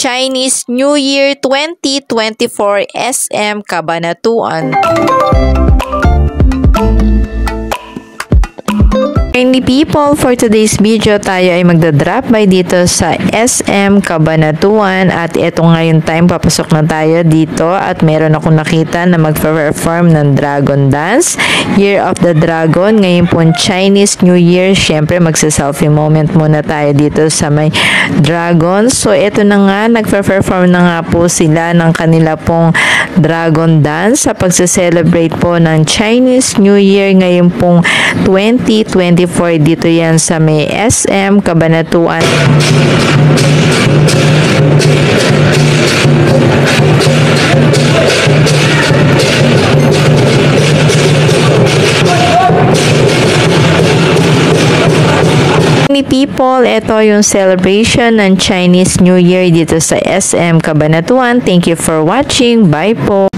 Chinese New Year 2024 SM Cabanatuan. Any people, for today's video tayo ay magdadrop by dito sa SM Cabanatuan at ito ngayon time papasok na tayo dito at meron akong nakita na mag-perform ng Dragon Dance, Year of the Dragon. Ngayon po Chinese New Year, syempre magsa-selfie moment muna tayo dito sa may Dragon. So ito na nga, nag-perform na nga po sila ng kanila pong Dragon Dance sa pagsa-celebrate po ng Chinese New Year ngayon pong 2024. Dito yan sa may SM Cabanatuan. People, ito yung celebration ng Chinese New Year dito sa SM Cabanatuan. Thank you for watching. Bye po!